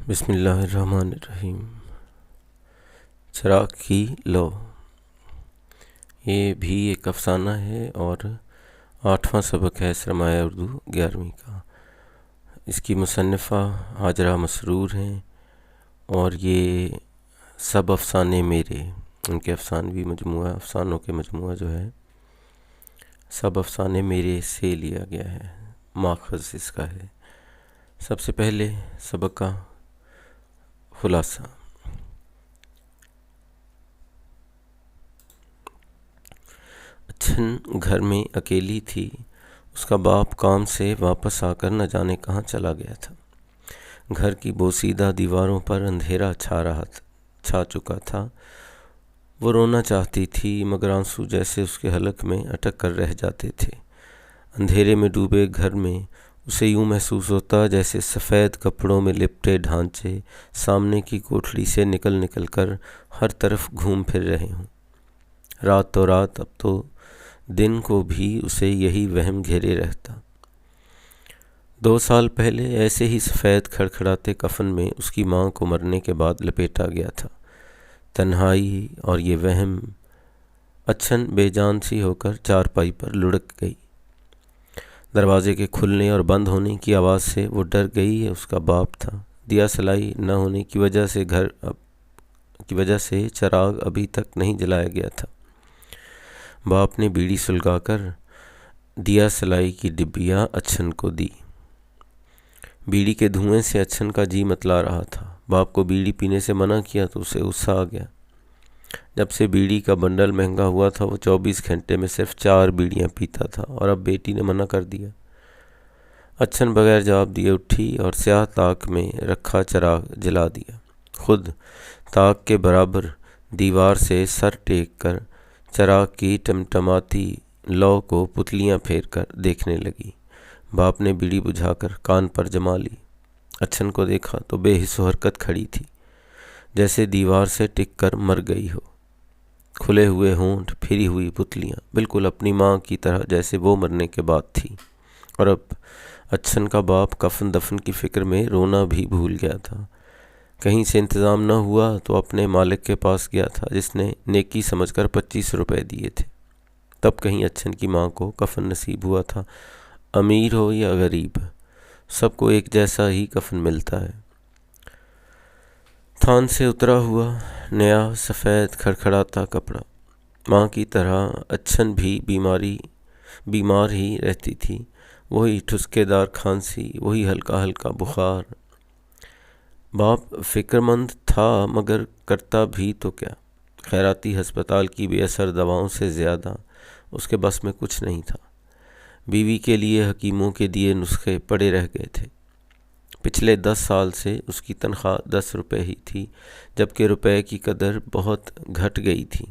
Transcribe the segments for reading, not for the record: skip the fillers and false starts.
बिस्मिल्लाहिर्रहमानिर्रहीम। चिराग की लौ। ये भी एक अफसाना है और 8वां सबक है सरमाया उर्दू 11वीं का। इसकी मुसन्निफ़ा हाजरा मसरूर हैं और ये सब अफसाने मेरे, उनके अफसानवी मजमुआ, अफसानों के मजमुआ जो है सब अफसाने मेरे से लिया गया है, माखज़ इसका है। सबसे पहले सबक का खुलासा। अच्छन घर में अकेली थी। उसका बाप काम से वापस आकर न जाने कहाँ चला गया था। घर की बोसीदा दीवारों पर अंधेरा छा चुका था। वो रोना चाहती थी मगर आंसू जैसे उसके हलक में अटक कर रह जाते थे। अंधेरे में डूबे घर में उसे यूं महसूस होता जैसे सफ़ेद कपड़ों में लिपटे ढांचे सामने की कोठरी से निकल निकल कर हर तरफ घूम फिर रहे हों। रात तो रात, अब तो दिन को भी उसे यही वहम घेरे रहता। 2 साल पहले ऐसे ही सफ़ेद खड़खड़ाते कफन में उसकी माँ को मरने के बाद लपेटा गया था। तन्हाई और ये वहम, अच्छन बेजान सी होकर चारपाई पर लुढ़क गई। दरवाजे के खुलने और बंद होने की आवाज़ से वो डर गई। है उसका बाप था। दिया सलाई न होने की वजह से चिराग अभी तक नहीं जलाया गया था। बाप ने बीड़ी सुलगाकर दिया सलाई की डिब्बियाँ अच्छन को दी। बीड़ी के धुएं से अच्छन का जी मतला रहा था। बाप को बीड़ी पीने से मना किया तो उसे गुस्सा आ गया। जब से बीड़ी का बंडल महंगा हुआ था वो 24 घंटे में सिर्फ 4 बीड़ियाँ पीता था और अब बेटी ने मना कर दिया। अच्छन बगैर जवाब दिए उठी और स्याह ताक में रखा चिराग जला दिया। खुद ताक के बराबर दीवार से सर टेक कर चिराग की टमटमाती लौ को पुतलियाँ फेर कर देखने लगी। बाप ने बीड़ी बुझाकर कान पर जमा ली। अच्छन को देखा तो बेहिस्सो हरकत खड़ी थी, जैसे दीवार से टिक कर मर गई हो। खुले हुए होंठ, फिरी हुई पुतलियाँ, बिल्कुल अपनी माँ की तरह जैसे वो मरने के बाद थी। और अब अच्छन का बाप कफन दफन की फिक्र में रोना भी भूल गया था। कहीं से इंतज़ाम न हुआ तो अपने मालिक के पास गया था, जिसने नेकी समझकर 25 रुपए दिए थे। तब कहीं अच्छन की माँ को कफन नसीब हुआ था। अमीर हो या गरीब, सबको एक जैसा ही कफन मिलता है। थान से उतरा हुआ नया सफ़ेद खड़खड़ाता कपड़ा। माँ की तरह अच्छन भी बीमार ही रहती थी। वही ठुसकेदार खांसी, वही हल्का हल्का बुखार। बाप फिक्रमंद था मगर करता भी तो क्या। खैराती अस्पताल की बेअसर दवाओं से ज़्यादा उसके बस में कुछ नहीं था। बीवी के लिए हकीमों के दिए नुस्खे पड़े रह गए थे। पिछले 10 साल से उसकी तनख्वाह 10 रुपए ही थी, जबकि रुपए की कदर बहुत घट गई थी।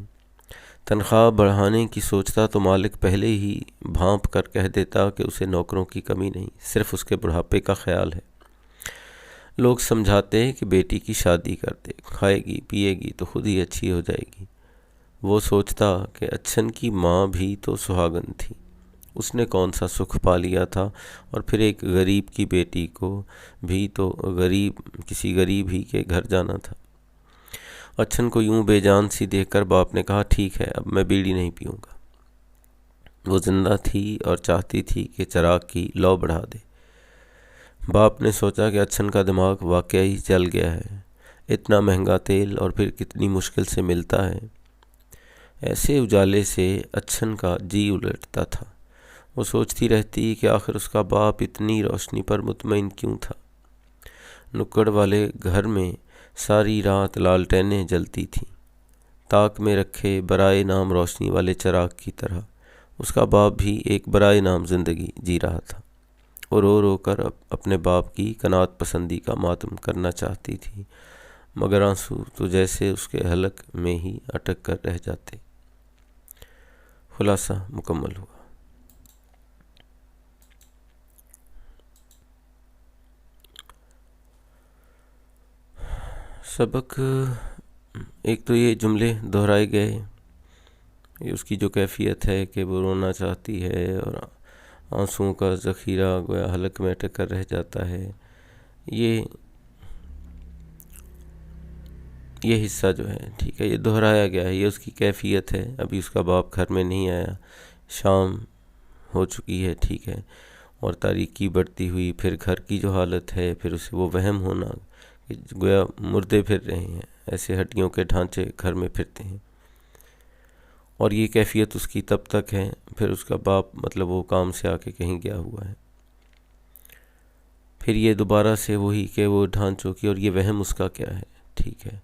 तनख्वाह बढ़ाने की सोचता तो मालिक पहले ही भांप कर कह देता कि उसे नौकरों की कमी नहीं, सिर्फ उसके बुढ़ापे का ख्याल है। लोग समझाते कि बेटी की शादी कर दे, खाएगी पिएगी तो खुद ही अच्छी हो जाएगी। वो सोचता कि अच्छन की माँ भी तो सुहागन थी, उसने कौन सा सुख पा लिया था, और फिर एक गरीब की बेटी को भी तो किसी गरीब ही के घर जाना था। अच्छन को यूं बेजान सी देखकर बाप ने कहा, ठीक है, अब मैं बीड़ी नहीं पीऊँगा। वो जिंदा थी और चाहती थी कि चिराग की लौ बढ़ा दे। बाप ने सोचा कि अच्छन का दिमाग वाकई जल गया है। इतना महंगा तेल और फिर कितनी मुश्किल से मिलता है। ऐसे उजाले से अच्छन का जी उलटता था। वो सोचती रहती कि आखिर उसका बाप इतनी रोशनी पर मुतमईन क्यों था। नुक्कड़ वाले घर में सारी रात लालटेनें जलती थीं, ताक में रखे बराए नाम रोशनी वाले चिराग की तरह उसका बाप भी एक बराए नाम जिंदगी जी रहा था। वो रो रो कर अपने बाप की कनात पसंदी का मातम करना चाहती थी, मगर आंसू तो जैसे उसके हलक में ही अटक कर रह जाते। खुलासा मुकम्मल हुआ। सबक एक तो ये जुमले दोहराए गए, ये उसकी जो कैफियत है कि वो रोना चाहती है और आंसुओं का ज़ख़ीरा गोया हलक में अटक कर रह जाता है। ये ये हिस्सा जो है, ठीक है, ये दोहराया गया है, ये उसकी कैफियत है। अभी उसका बाप घर में नहीं आया, शाम हो चुकी है, ठीक है, और तारीकी बढ़ती हुई, फिर घर की जो हालत है, फिर उसे वो वहम होना कि गोया मुर्दे फिर रहे हैं, ऐसे हड्डियों के ढांचे घर में फिरते हैं। और ये कैफियत उसकी तब तक है, फिर उसका बाप मतलब वो काम से आके कहीं गया हुआ है, फिर ये दोबारा से वही कि वो ढांचों की, और ये वहम उसका क्या है, ठीक है,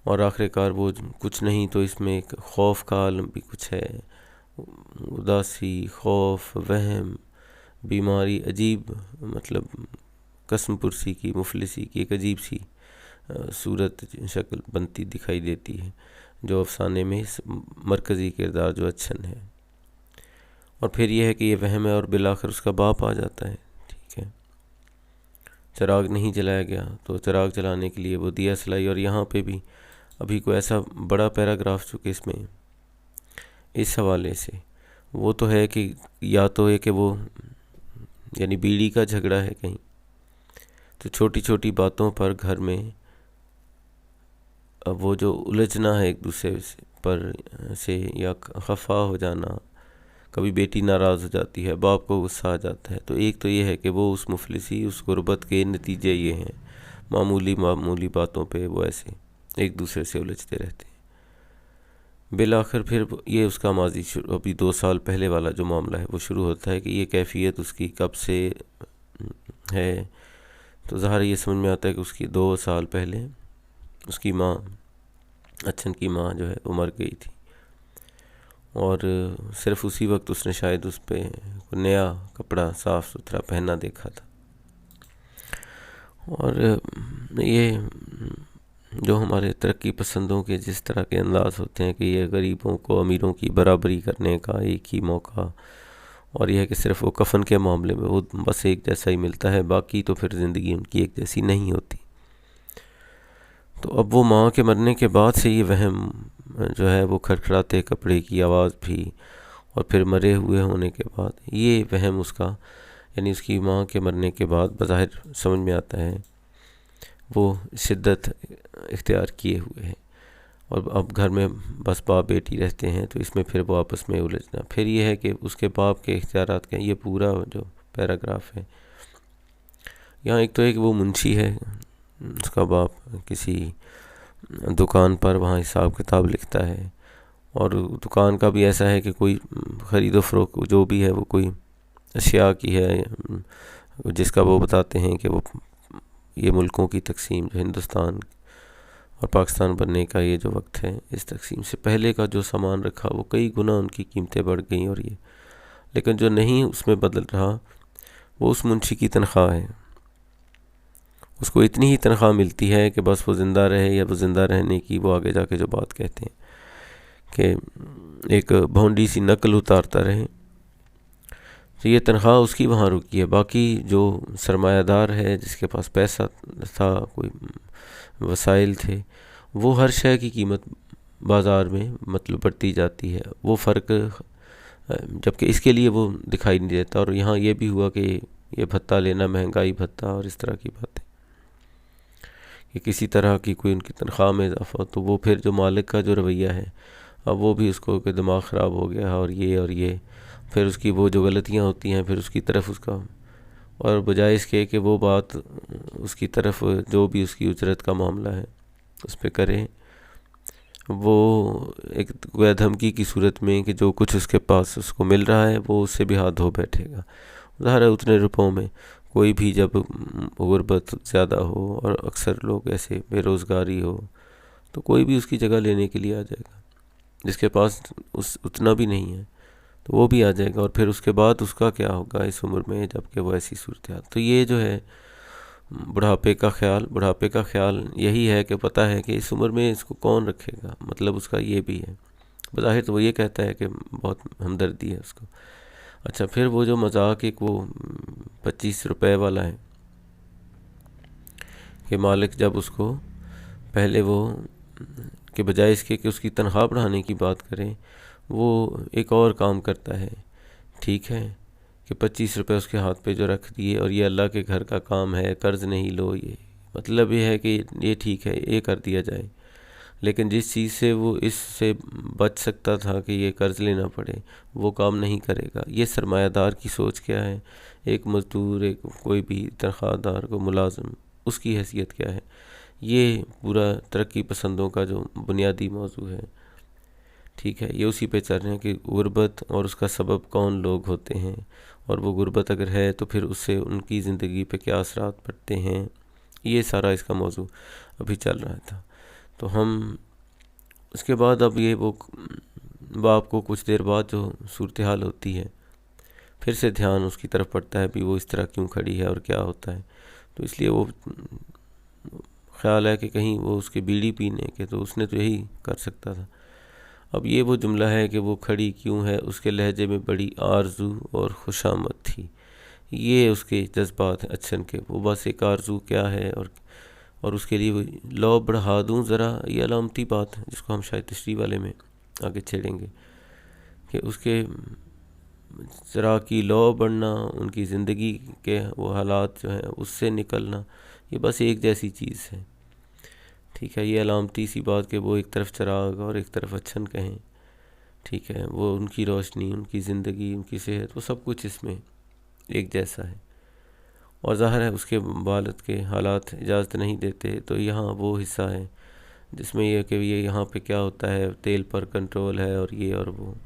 और आखिरकार वो कुछ नहीं तो इसमें एक खौफ का आलम भी कुछ है, उदासी, खौफ, वहम, बीमारी, अजीब मतलब कसम पुरसी की, मुफलिसी की एक अजीब सी सूरत शक्ल बनती दिखाई देती है, जो अफसाने में इस मरकज़ी किरदार जो अच्छन है। और फिर यह है कि ये वहम है, और बिलाखिर उसका बाप आ जाता है, ठीक है, चिराग नहीं जलाया गया तो चिराग जलाने के लिए वो दिया सलाई। और यहाँ पे भी अभी कोई ऐसा बड़ा पैराग्राफ चूँकि इसमें इस हवाले से वो तो है कि या तो है कि वो यानी बीड़ी का झगड़ा है कहीं, तो छोटी छोटी बातों पर घर में अब वो जो उलझना है एक दूसरे पर से, या खफा हो जाना, कभी बेटी नाराज़ हो जाती है, बाप को गुस्सा आ जाता है, तो एक तो ये है कि वो उस मुफलिसी, उस गुर्बत के नतीजे ये हैं, मामूली मामूली बातों पे वो ऐसे एक दूसरे से उलझते रहते हैं। बिलाखिर फिर ये उसका माजी शुरू, अभी 2 साल पहले वाला जो मामला है वो शुरू होता है कि ये कैफियत उसकी कब से है। तो ज़ाहिर ये समझ में आता है कि उसकी 2 साल पहले उसकी माँ, अच्छन की माँ जो है वो मर गई थी, और सिर्फ उसी वक्त उसने शायद उस पर नया कपड़ा साफ़ सुथरा पहना देखा था। और ये जो हमारे तरक्की पसंदों के जिस तरह के अंदाज होते हैं कि ये गरीबों को अमीरों की बराबरी करने का एक ही मौका, और यह है कि सिर्फ वो कफन के मामले में वो बस एक जैसा ही मिलता है, बाकी तो फिर ज़िंदगी उनकी एक जैसी नहीं होती। तो अब वो माँ के मरने के बाद से ये वहम जो है वो खड़खड़ाते कपड़े की आवाज़ भी, और फिर मरे हुए होने के बाद ये वहम उसका, यानी उसकी माँ के मरने के बाद बज़ाहिर समझ में आता है वो शिद्दत इख्तियार किए हुए है, और अब घर में बस बाप बेटी रहते हैं, तो इसमें फिर वो आपस में उलझना। फिर ये है कि उसके बाप के इख्तियारात के, ये पूरा जो पैराग्राफ है यहाँ, एक तो एक वो मुंशी है, उसका बाप किसी दुकान पर वहाँ हिसाब किताब लिखता है, और दुकान का भी ऐसा है कि कोई ख़रीदो फ़रोख्त जो भी है वो कोई अशिया की है, जिसका वो बताते हैं कि वो ये मुल्कों की तकसीम जो हिंदुस्तान और पाकिस्तान बनने का ये जो वक्त है, इस तकसीम से पहले का जो सामान रखा वो कई गुना उनकी कीमतें बढ़ गई, और ये लेकिन जो नहीं उसमें बदल रहा वो उस मुंशी की तनख्वाह है। उसको इतनी ही तनख्वाह मिलती है कि बस वो ज़िंदा रहे, या वो ज़िंदा रहने की वो आगे जाके जो बात कहते हैं कि एक भौंडी सी नकल उतारता रहे, तो ये तनख्वाह उसकी वहाँ रुकी है। बाकी जो सरमायादार है, जिसके पास पैसा था, कोई वसाइल थे, वो हर शय की कीमत बाज़ार में मतलब बढ़ती जाती है, वो फ़र्क जबकि इसके लिए वो दिखाई नहीं देता। और यहाँ ये भी हुआ कि ये भत्ता लेना, महंगाई भत्ता और इस तरह की बातें, कि किसी तरह की कोई उनकी तनख्वाह में इजाफा, तो वो फिर जो मालिक का जो रवैया है, अब वो भी उसको कि दिमाग ख़राब हो गया, और ये फिर उसकी वो जो गलतियाँ होती हैं फिर उसकी तरफ उसका, और बजाय इसके कि वो बात उसकी तरफ जो भी उसकी उजरत का मामला है उस पर करे, वो एक गोया धमकी की सूरत में कि जो कुछ उसके पास उसको मिल रहा है वो उससे भी हाथ धो बैठेगा। ज़ाहिर है उतने रुपयों में कोई भी जब गुर्बत ज़्यादा हो और अक्सर लोग ऐसे बेरोज़गारी हो, तो कोई भी उसकी जगह लेने के लिए आ जाएगा, जिसके पास उस उतना भी नहीं है तो वो भी आ जाएगा। और फिर उसके बाद उसका क्या होगा इस उम्र में, जबकि वो ऐसी सूरत हाल। तो ये जो है बुढ़ापे का ख्याल यही है कि पता है कि इस उम्र में इसको कौन रखेगा, मतलब उसका ये भी है। बज़ाहिर तो वो ये कहता है कि बहुत हमदर्दी है उसको। अच्छा, फिर वो जो मजाक एक वो 25 रुपए वाला है कि मालिक जब उसको पहले वो के बजाय इसके कि उसकी तनख्वाह बढ़ाने की बात करें, वो एक और काम करता है, ठीक है, कि 25 रुपए उसके हाथ पे जो रख दिए, और ये अल्लाह के घर का काम है, कर्ज नहीं लो, ये मतलब ये है कि ये ठीक है, ये कर दिया जाए। लेकिन जिस चीज़ से वो इससे बच सकता था कि ये कर्ज लेना पड़े, वो काम नहीं करेगा। ये सरमायादार की सोच क्या है, एक मज़दूर, एक कोई भी तनख्वाहदार को मुलाजिम, उसकी हैसियत क्या है। ये पूरा तरक्की पसंदों का जो बुनियादी मौजू है, ठीक है, ये उसी पे चल रहे हैं कि गुर्बत और उसका सबब कौन लोग होते हैं, और वो गुर्बत अगर है तो फिर उससे उनकी ज़िंदगी पे क्या असरात पड़ते हैं। ये सारा इसका मौजू अभी चल रहा था। तो हम उसके बाद अब ये वो बाप को कुछ देर बाद जो सूरत हाल होती है, फिर से ध्यान उसकी तरफ पड़ता है भी वो इस तरह क्यों खड़ी है और क्या होता है। तो इसलिए वो ख्याल है कि कहीं वो उसके बीड़ी पीने के, तो उसने तो यही कर सकता था। अब ये वो जुमला है कि वो खड़ी क्यों है, उसके लहजे में बड़ी आरजू और खुशामद थी। ये उसके जज्बात हैं अच्छन के, वो बस एक आरजू क्या है, और उसके लिए वो लौ बढ़ा दूँ ज़रा, ये अलामती बात है जिसको हम शायद तशरीह वाले में आगे छेड़ेंगे कि उसके ज़रा की लौ बढ़ना, उनकी ज़िंदगी के वो हालात जो हैं उससे निकलना, ये बस एक जैसी चीज़ है। ठीक है, ये अलामती सी बात कि वो एक तरफ चिराग और एक तरफ अच्छन कहें, ठीक है, वो उनकी रोशनी, उनकी ज़िंदगी, उनकी सेहत, वो सब कुछ इसमें एक जैसा है। और ज़ाहिर है उसके वालिद के हालात इजाज़त नहीं देते, तो यहाँ वो हिस्सा है जिसमें ये कि ये यहाँ पे क्या होता है, तेल पर कंट्रोल है और ये और वो।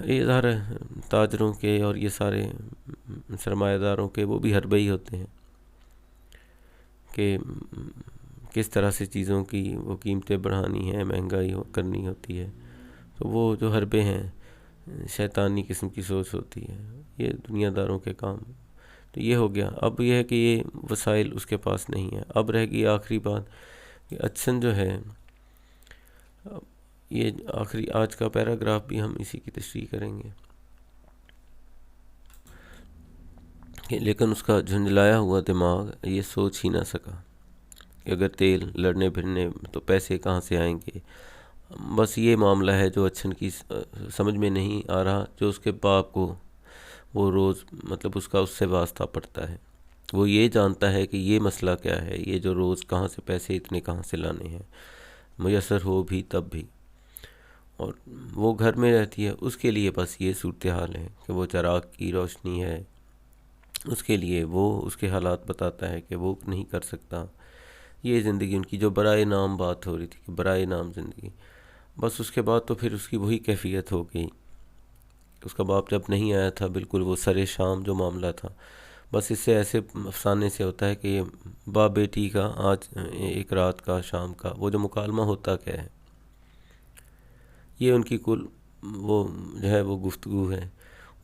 ये ज़ाहिर है ताजरों के और ये सारे सरमायादारों के वो भी हरबे ही होते हैं कि किस तरह से चीज़ों की वो कीमतें बढ़ानी है, महंगाई करनी होती है। तो वो जो हरबे हैं, शैतानी किस्म की सोच होती है, ये दुनियादारों के काम। तो ये हो गया। अब यह है कि ये वसाइल उसके पास नहीं है। अब रह गई आखिरी बात कि अच्छन जो है, ये आखिरी आज का पैराग्राफ भी हम इसी की तशरीह करेंगे कि लेकिन उसका झुंझलाया हुआ दिमाग ये सोच ही ना सका कि अगर तेल लड़ने भिड़ने तो पैसे कहाँ से आएंगे। बस ये मामला है जो अच्छन की समझ में नहीं आ रहा, जो उसके बाप को वो रोज़ मतलब उसका उससे वास्ता पड़ता है। वो ये जानता है कि ये मसला क्या है, ये जो रोज़ कहाँ से पैसे इतने कहाँ से लाने हैं, मुयसर हो भी तब भी। और वो घर में रहती है, उसके लिए बस ये सूरत हाल है कि वो चिराग की रोशनी है, उसके लिए वो उसके हालात बताता है कि वो नहीं कर सकता। ये ज़िंदगी उनकी जो बराए नाम बात हो रही थी कि बराए नाम ज़िंदगी, बस उसके बाद तो फिर उसकी वही कैफियत हो गई। उसका बाप जब नहीं आया था, बिल्कुल वो सरे शाम जो मामला था, बस इससे ऐसे अफसाने से होता है कि बाप बेटी का आज एक रात का शाम का वो जो मुकालमा होता क्या है, ये उनकी कुल वो जो है वो गुफ्तगू है।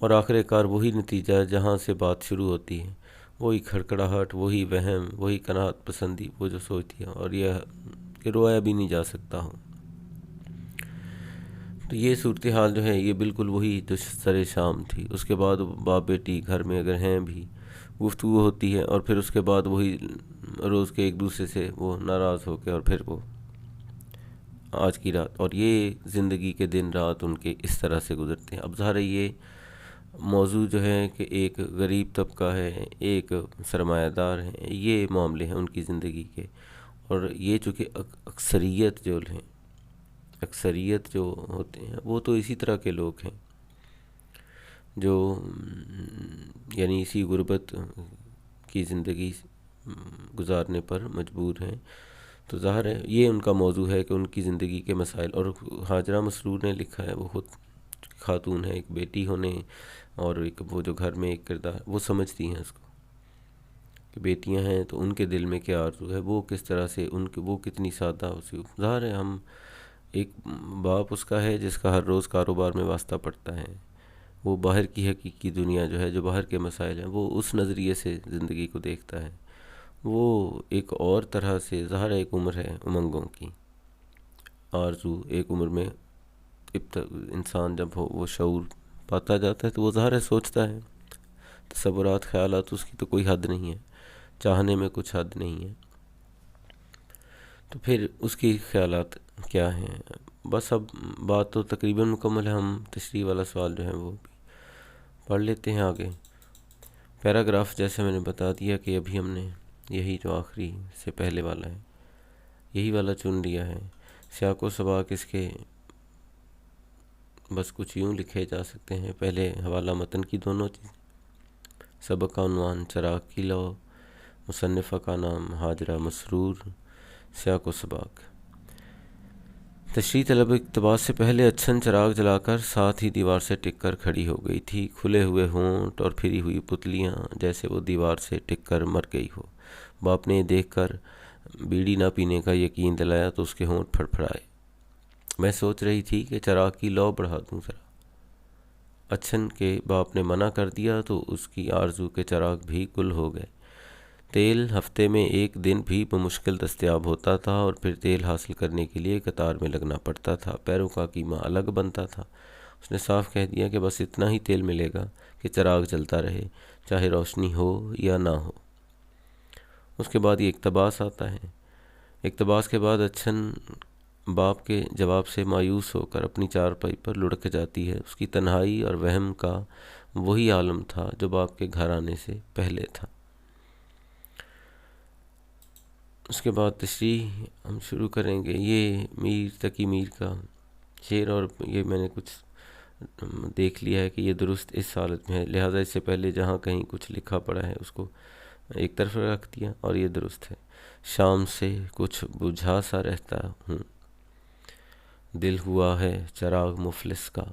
और आखिरकार वही नतीजा जहाँ से बात शुरू होती है, वही खड़खड़ाहट, वही वहम, वही कनात पसंदी, वो जो सोचती है, और यह कि रोया भी नहीं जा सकता हो। तो ये सूरत हाल जो है ये बिल्कुल वही जो सरे शाम थी। उसके बाद बाप बेटी घर में अगर हैं भी, गुफ्तगू होती है, और फिर उसके बाद वही रोज़ के एक दूसरे से वो नाराज़ होकर और फिर वो आज की रात, और ये ज़िंदगी के दिन रात उनके इस तरह से गुजरते हैं। अब ज़ाहिर है ये मौजू जो है कि एक गरीब तबका है, एक सरमायादार है, ये मामले हैं उनकी ज़िंदगी के। और ये चूँकि अक्सरियत जो हैं, अक्सरियत जो होते हैं वो तो इसी तरह के लोग हैं जो यानी इसी गुर्बत की ज़िंदगी गुजारने पर मजबूर हैं। तो ज़ाहिर है ये उनका मौजू है कि उनकी ज़िंदगी के मसाइल। और हाजरा मसरूर ने लिखा है, वो खुद खातून है, एक बेटी होने और एक वो जो घर में एक किरदार, वो समझती हैं उसको कि बेटियां हैं तो उनके दिल में क्या आरज़ू है, वो किस तरह से उनके वो कितनी सादा उसी। ज़ाहिर है हम एक बाप उसका है जिसका हर रोज़ कारोबार में वास्ता पड़ता है, वो बाहर की हकीकी दुनिया जो है, जो बाहर के मसाइल हैं, वो उस नज़रिए से ज़िंदगी को देखता है। वो एक और तरह से, ज़ाहिर एक उम्र है उमंगों की, आरज़ू एक उम्र में इंसान जब वो शऊर पाता जाता है तो वो ज़ाहिर सोचता है, तसव्वुरात ख़यालात उसकी तो कोई हद नहीं है, चाहने में कुछ हद नहीं है। तो फिर उसकी ख़यालात क्या हैं। बस अब बात तो तकरीबन मुकम्मल है, हम तशरीह वाला सवाल जो है वो भी पढ़ लेते हैं आगे। पैराग्राफ जैसे मैंने बता दिया कि अभी हमने यही जो आखिरी से पहले वाला है यही वाला चुन लिया है। सियाको सबाक इसके बस कुछ यूँ लिखे जा सकते हैं। पहले हवाला मतन की दोनों चीज़, सबक का उन्वान चिराग की लौ, मुसन्निफ़ा का नाम हाजरा मसरूर, सियाको सबाक। तशरीह तलब इक़्तिबास से पहले अच्छन चिराग जलाकर साथ ही दीवार से टिक कर खड़ी हो गई थी। खुले हुए होंठ और फिरी हुई पुतलियाँ जैसे वो दीवार से टिक कर मर गई हो। बाप ने देख कर बीड़ी ना पीने का यकीन दिलाया तो उसके होंठ फड़फड़ाए। मैं सोच रही थी कि चिराग की लौ बढ़ा दूँ ज़रा। अच्छन के बाप ने मना कर दिया तो उसकी आरजू के चिराग भी गुल हो गए। तेल हफ्ते में एक दिन भी बमुश्किल दस्तयाब होता था और फिर तेल हासिल करने के लिए कतार में लगना पड़ता था। पैरों का कीमा अलग बनता था। उसने साफ कह दिया कि बस इतना ही तेल मिलेगा कि चिराग जलता रहे, चाहे रोशनी हो या ना हो। उसके बाद ये इक़्तिबास आता है। इक़्तिबास के बाद अच्छन बाप के जवाब से मायूस होकर अपनी चारपाई पर लुढ़क जाती है। उसकी तन्हाई और वहम का वही आलम था जो बाप के घर आने से पहले था। उसके बाद तशरीह हम शुरू करेंगे। ये मीर तकी मीर का शेर, और ये मैंने कुछ देख लिया है कि ये दुरुस्त इस हालत में है, लिहाजा इससे पहले जहाँ कहीं कुछ लिखा पड़ा है उसको एक तरफ रख दिया और ये दुरुस्त है। शाम से कुछ बुझा सा रहता हूँ, दिल हुआ है चिराग मुफलिस का।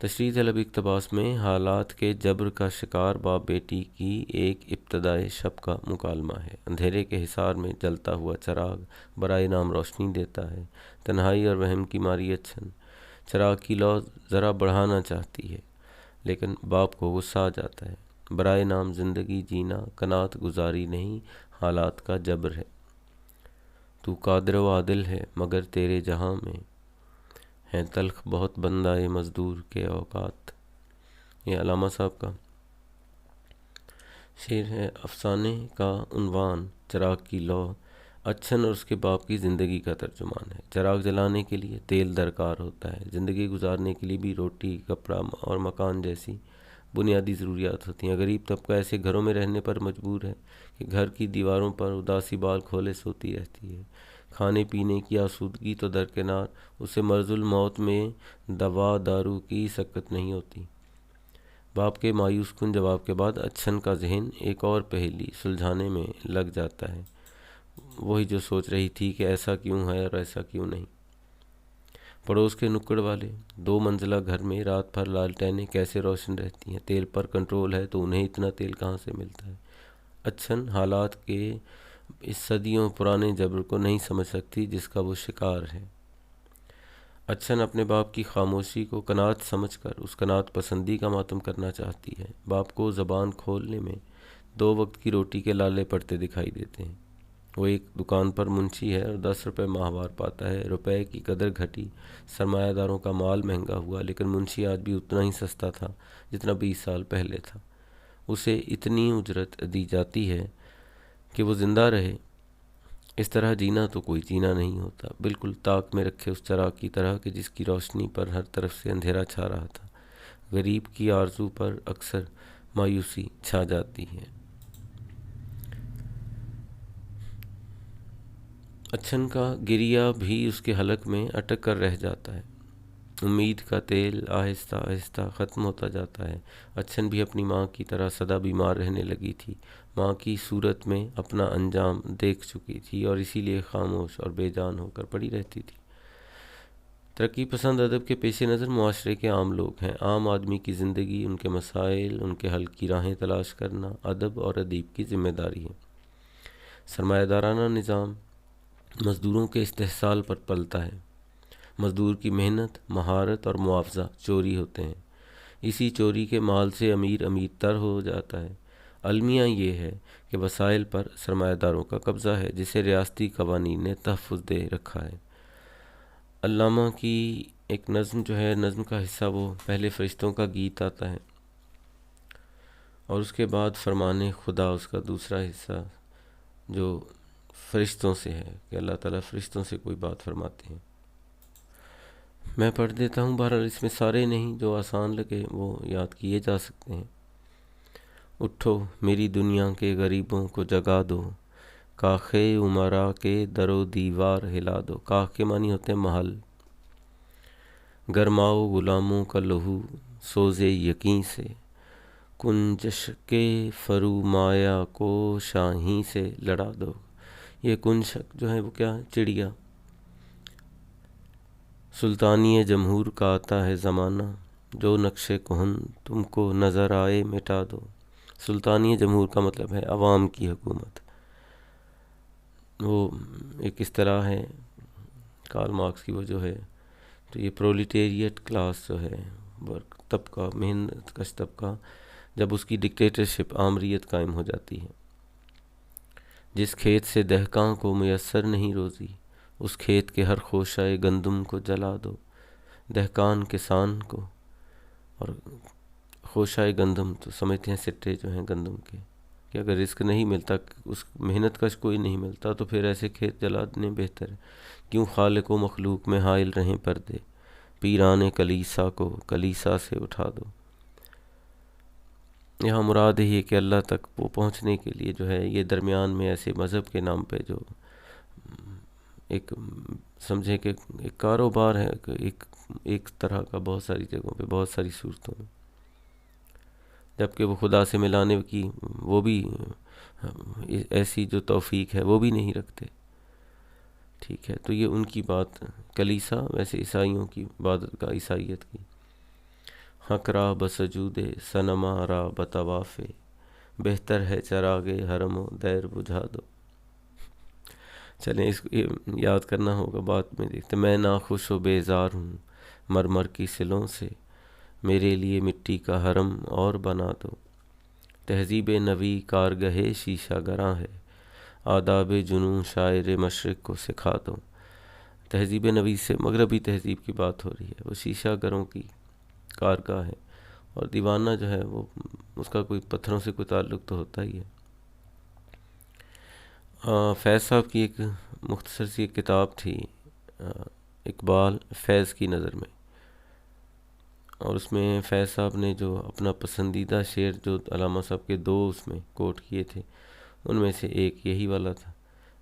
तशरीह तलब इक़्तिबास में हालात के जबर का शिकार बाप बेटी की एक इब्तदाई शब का मुकालमा है। अंधेरे के हिसार में जलता हुआ चिराग बराए नाम रोशनी देता है। तन्हाई और वहम की मारी अच्छन चिराग की लौ ज़रा बढ़ाना चाहती है, लेकिन बाप को गुस्सा आ जाता है। बराए नाम ज़िंदगी जीना कनात गुजारी नहीं, हालात का जबर है। तू कादिर व आदिल है मगर तेरे जहाँ में हैं तल्ख बहुत बंदाए मज़दूर के औकात। ये अलामा साहब का शेर है। अफसाने का उन्वान चिराग की लौ अच्छन और उसके बाप की ज़िंदगी का तर्जुमान है। चिराग जलाने के लिए तेल दरकार होता है। ज़िंदगी गुजारने के लिए भी रोटी, कपड़ा और मकान जैसी बुनियादी ज़रूरियात होती हैं। गरीब तबका ऐसे घरों में रहने पर मजबूर है कि घर की दीवारों पर उदासी बाल खोले सोती रहती है। खाने पीने की आसूदगी तो दरकिनार, उसे मर्जुल मौत में दवा दारू की सकत नहीं होती। बाप के मायूस कुन जवाब के बाद अच्छन का जहन एक और पहेली सुलझाने में लग जाता है। वही जो सोच रही थी कि ऐसा क्यों है और ऐसा क्यों नहीं। पड़ोस के नुक्कड़ वाले 2 मंजिला घर में रात भर लालटेनें कैसे रोशन रहती हैं। तेल पर कंट्रोल है तो उन्हें इतना तेल कहाँ से मिलता है। अच्छन हालात के इस सदियों पुराने जबर को नहीं समझ सकती जिसका वो शिकार है। अच्छन अपने बाप की खामोशी को कनात समझकर उस कनात पसंदी का मातम करना चाहती है। बाप को ज़बान खोलने में 2 वक्त की रोटी के लाले पड़ते दिखाई देते हैं। वो एक दुकान पर मुंशी है और 10 रुपये माहवार पाता है। रुपए की कदर घटी, सरमायादारों का माल महंगा हुआ, लेकिन मुंशी आज भी उतना ही सस्ता था जितना 20 साल पहले था। उसे इतनी उजरत दी जाती है कि वो ज़िंदा रहे। इस तरह जीना तो कोई जीना नहीं होता, बिल्कुल ताक में रखे उस चिराग की तरह कि जिसकी रोशनी पर हर तरफ से अंधेरा छा रहा था। गरीब की आरजू पर अक्सर मायूसी छा जाती है। अच्छन का गिरिया भी उसके हलक में अटक कर रह जाता है। उम्मीद का तेल आहिस्ता आहिस्ता ख़त्म होता जाता है। अच्छन भी अपनी माँ की तरह सदा बीमार रहने लगी थी। माँ की सूरत में अपना अंजाम देख चुकी थी और इसीलिए खामोश और बेजान होकर पड़ी रहती थी। तरक्की पसंद अदब के पेश नज़र मुआशरे के आम लोग हैं। आम आदमी की ज़िंदगी, उनके मसाइल, उनके हल की राहें तलाश करना अदब और अदीब की ज़िम्मेदारी है। सरमायादाराना निज़ाम मज़दूरों के इस्तेहसाल पर पलता है। मज़दूर की मेहनत, महारत और मुआवजा चोरी होते हैं। इसी चोरी के माल से अमीर अमीर तर हो जाता है। अलमिया ये है कि वसाइल पर सरमायादारों का कब्ज़ा है जिसे रियासती कवानीन ने तहफ़्फ़ुज़ दे रखा है। अल्लामा की एक नज़्म जो है, नज़्म का हिस्सा वो पहले फ़रिश्तों का गीत आता है और उसके बाद फरमाने खुदा उसका दूसरा हिस्सा जो फ़रिश्तों से है कि अल्लाह ताला फ़रिश्तों से कोई बात फरमाते हैं। मैं पढ़ देता हूँ। बहरहाल इसमें सारे नहीं, जो आसान लगे वो याद किए जा सकते हैं। उठो मेरी दुनिया के गरीबों को जगा दो, काखे उमरा के दरो दीवार हिला दो। काख के मानी होते हैं महल। गरमाओ गुलामों का लहू सोजे यकीन से, कुंजश के फरूमाया को शाही से लड़ा दो। ये कुंजक जो है वो क्या है? चिड़िया। सुल्तानी जमहूर का आता है ज़माना, जो नक्शे कुहन तुमको नज़र आए मिटा दो। सुल्तानी जमहूर का मतलब है अवाम की हुकूमत। वो एक इस्तिलाह है कार्ल मार्क्स की, वो जो है तो ये प्रोलिटेरिएट क्लास जो है, वर्क तबका, मेहनत कश तबका, जब उसकी डिक्टेटरशिप आमरीत कायम हो जाती है। जिस खेत से दहकां को मुयस्सर नहीं रोज़ी, उस खेत के हर खोशाए गंदम को जला दो। दहकान किसान को, और खोशाए गंदम तो समझते हैं सिट्टे जो हैं गंदम के, कि अगर रिस्क नहीं मिलता, उस मेहनत कश कोई नहीं मिलता, तो फिर ऐसे खेत जला देने बेहतर है। क्यों खालिक व मखलूक में हाइल रहें पर्दे, पीराने कलीसा को कलीसा से उठा दो। यहाँ मुराद है कि अल्लाह तक वो पहुँचने के लिए जो है, ये दरमियान में ऐसे मज़हब के नाम पे जो एक समझे कि एक कारोबार है, एक तरह का बहुत सारी जगहों पे, बहुत सारी सूरतों में, जबकि वो खुदा से मिलाने की वो भी ऐसी जो तौफीक है वो भी नहीं रखते। ठीक है, तो ये उनकी बात कलीसा, वैसे ईसाइयों की इबादत का, ईसाइयत की। हकरा बसजूदे सनमा रा बतवाफ़े, बेहतर है चरागे हरमो दैर बुझा दो। चलें, इसको ये याद करना होगा, बाद में देखते। मैं नाखुश व बेजार हूँ मरमर की सिलों से, मेरे लिए मिट्टी का हरम और बना दो। तहज़ीब नबी कारगहे शीशा गरां है, आदाब जुनून शायर मशरक़ को सिखा दो। तहज़ीब नबी से मगरबी तहज़ीब की बात हो रही है। वो शीशा गरों की कारगाह है, और दीवाना जो है वो, उसका कोई पत्थरों से कोई ताल्लुक़ तो होता ही है। फैज़ साहब की एक मुख्तसर सी एक किताब थी, इकबाल फैज़ की नज़र में, और उसमें फैज़ साहब ने जो अपना पसंदीदा शेर जो अल्लामा साहब के दो उसमें कोट किए थे, उनमें से एक यही वाला था।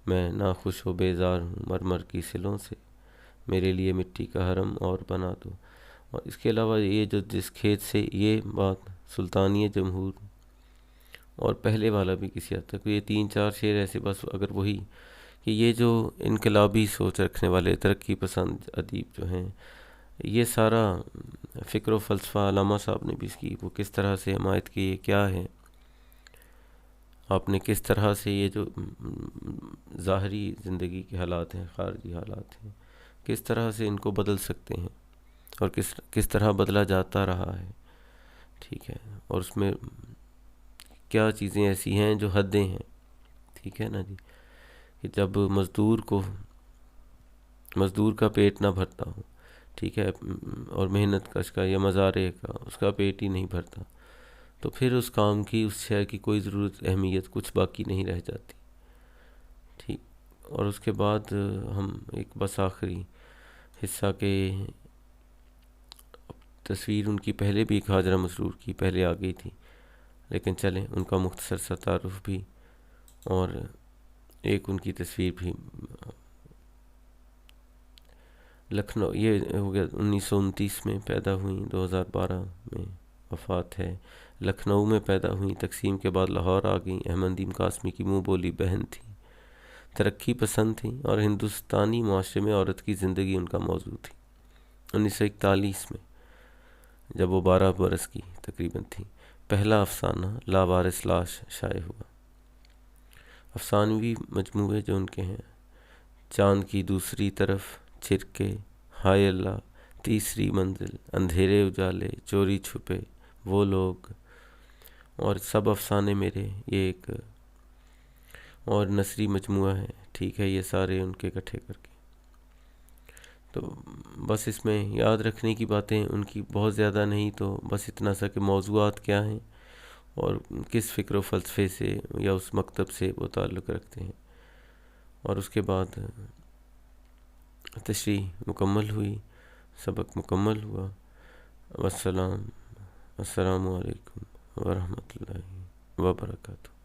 मैं नाखुश व बेजार हूँ मरमर की सिलों से, मेरे लिए मिट्टी का हरम और बना दो। और इसके अलावा ये जो जिस खेत से, ये बात सुल्तानी जमहूर और पहले वाला भी किसी हद तक, ये तीन चार शेर ऐसे, बस अगर वही कि ये जो इनकलाबी सोच रखने वाले तरक्की पसंद अदीब जो हैं, ये सारा फ़िक्र व फ़लसफ़ा अल्लामा साहब ने भी इसकी वो किस तरह से हमायत की, ये क्या है, आपने किस तरह से ये जो ज़ाहरी ज़िंदगी के हालात हैं, ख़ारजी हालात हैं, किस तरह से इनको बदल सकते हैं, और किस तरह बदला जाता रहा है। ठीक है, और उसमें क्या चीज़ें ऐसी हैं जो हदें हैं। ठीक है ना जी, कि जब मज़दूर का पेट ना भरता हो, ठीक है, और मेहनत कश का या मज़ारे का उसका पेट ही नहीं भरता, तो फिर उस काम की, उस शय की कोई ज़रूरत, अहमियत कुछ बाकी नहीं रह जाती। ठीक, और उसके बाद हम एक बस आखिरी हिस्सा के, तस्वीर उनकी पहले भी एक हाजरा मसरूर की पहले आ गई थी, लेकिन चलें उनका मुख्तसर सा तारुफ भी और एक उनकी तस्वीर भी। लखनऊ, ये हो गया 1929 में पैदा हुई, 2012 में वफ़ात है। लखनऊ में पैदा हुई, तकसीम के बाद लाहौर आ गई। अहमदीन कासमी की मुँह बोली बहन थी, तरक्की पसंद थी, और हिंदुस्तानी माशरे में औरत की ज़िंदगी उनका मौजू थी। 1941 में जब वो 12 बरस की तकरीबन थी, पहला अफसाना लावारिस लाश शाये हुआ। अफसानवी मजमूए जो उनके हैं, चाँद की दूसरी तरफ, छिरके, हाय अल्लाह, तीसरी मंजिल, अंधेरे उजाले, चोरी छुपे, वो लोग, और सब अफसाने मेरे, ये एक और नसरी मजमुआ है। ठीक है, ये सारे उनके इकट्ठे करके। तो बस इसमें याद रखने की बातें उनकी बहुत ज़्यादा नहीं, तो बस इतना सा कि मौज़ूआत क्या हैं और किस फ़िक्र व फ़लसफ़े से या उस मकतब से वो ताल्लुक़ रखते हैं। और उसके बाद तशरीह मुकम्मल हुई, सबक मुकम्मल हुआ। अस्सलाम, अस्सलामु अलैकुम व रहमतुल्लाहि। वबरकातुहू।